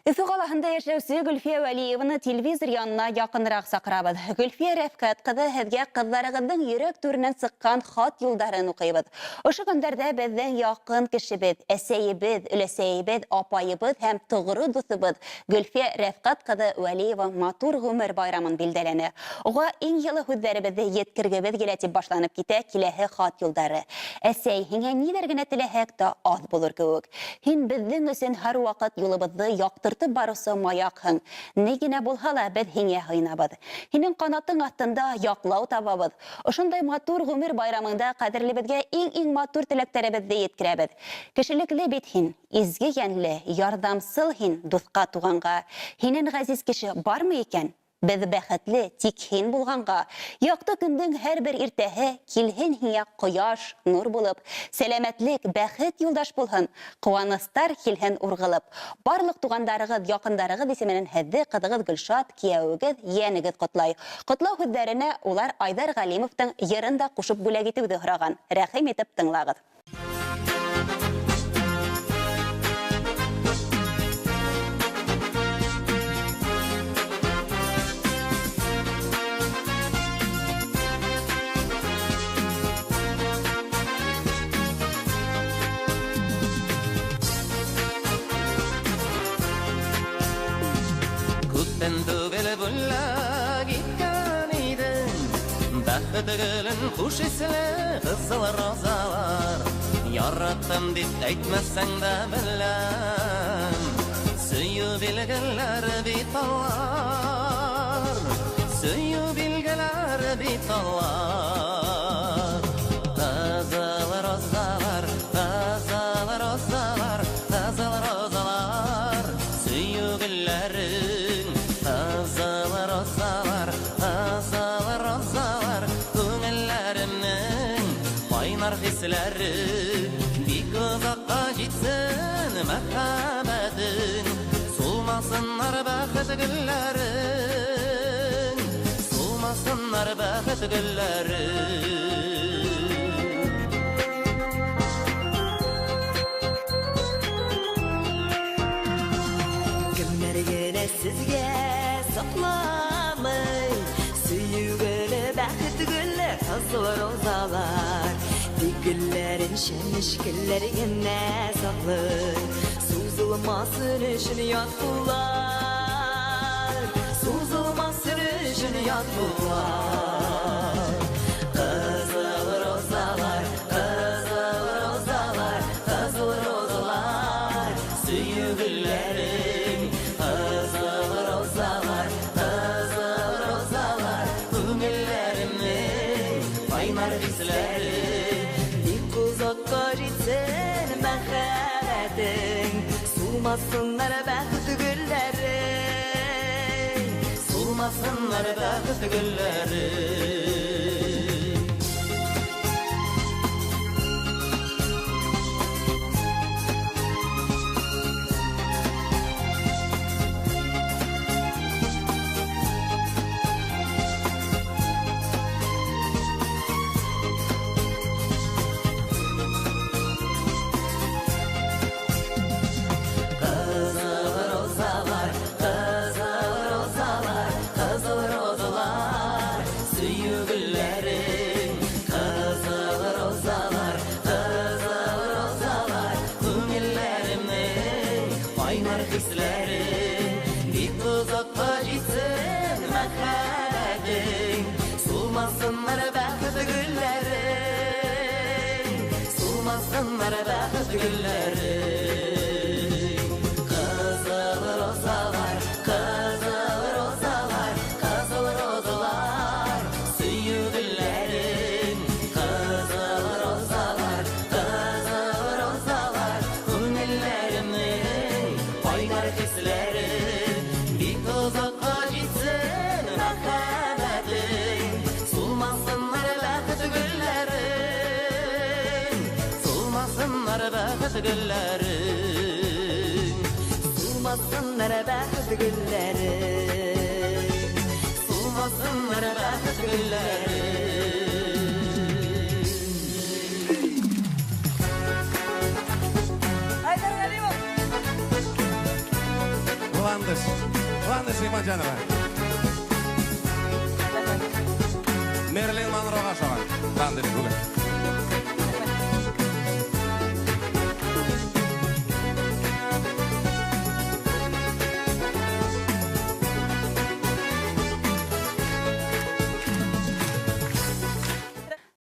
Өфі қаласында яшәүсе Гүлфия Вәлиеваны телевизор янына якынрак сакырабыз. Гүлфия Рәфкат кызы һезгә кызларыгыздың йөрәк түреннән сыккан хат юлдарын укыйбыз. Ошы көндәрдә безнең якын кешебез, әсәебез, өләсәебез, апайыбыз һәм тугры дусыбыз Гүлфия Рәфкат кызы Вәлиева матур гомер байрамын билдәләне. Уга иң йылы һүзләребезне yetkirгебез килә дип башланып китә киләһе хат юлдары. Әсәй, һиңә ниләр генә теләһәк тә аз булыр кебек. Һин безнең өчен һәр вакыт юлыбызны яктыртып барысы маякһың. Ни генә булһа ла без һиңә һыйнабыз. Һинең канатың астында яклау табабыз. Ошондай матур гомер байрамында кадерлебезгә иң матур теләктәребезне yetkерәбез. Кешелекле бит һин, изге йәнле, ярдәмсыл һин дуска туганга. Һинең газиз кеше бармы икән? Без бәхетле, тик һин булганга. Якты көндең һәр бер иртәһе килһен һиңа кояш, нур булып, сәламәтлек, бәхет юлдаш булһын, куаныстар килһен ургылып. Барлык тугандарыгыз, якындарыгыз исеменнән һәдде кызыгыз Гөлшат, кияүгез, янегез котлай. Котлау һүзләренә улар Айдар Галимовтың йырын да кушып бүләк итүде һораган. Рәхим итеп тыңлагыз. Бәхетгелен хуш исле кызыл розалар, яраттым дип әйтмәсәң дә беләм, сөю билгеләр бит алар, сөю билгеләр бит алар. Кызыл розалар, кызыл розалар, кызыл розалар, сөю гөлләрең, кызыл розалар, кызыл розалар. Хисләре бик озакка җитсен мәхәббәтең, сулмасыннар бәхет гөлләрең, сулмасыннар бәхет гөлләрең. Кемнәр генә сезгә сакламый, сөюгеле бәхет гөлле кызыл розалар. Güllerin şenişkillerine saklı, suzulmasın için yattılar, suzulmasın için yattılar. Kızıl rozalar, kızıl rozalar, kızıl rozalar, suyu güllerin, kızıl rozalar, kızıl rozalar, güllerimnin kaynar hisleri. Sulmasınlar bәхет güllərin, sulmasınlar bәхет güllərin. Sulmasınlar bәхет güllərin, sulmasınlar bәхет güllərin. Kızıl rozalar, kızıl rozalar, kızıl rozalar, suyu güllərin, kızıl rozalar, kızıl rozalar, güllərimin kaynar hisləri, bik uzakka gitsin məxəbətin. Sulmasınlar bәхет güllərin, sulmasınlar bәхет güllərin, sulmasınlar bәхет güllərin, sulmasınlar bәхет güllərin. Aydan Galimov. Landis Imanjanova. Marilyn Monroe'ga şoğan. Landis bugün.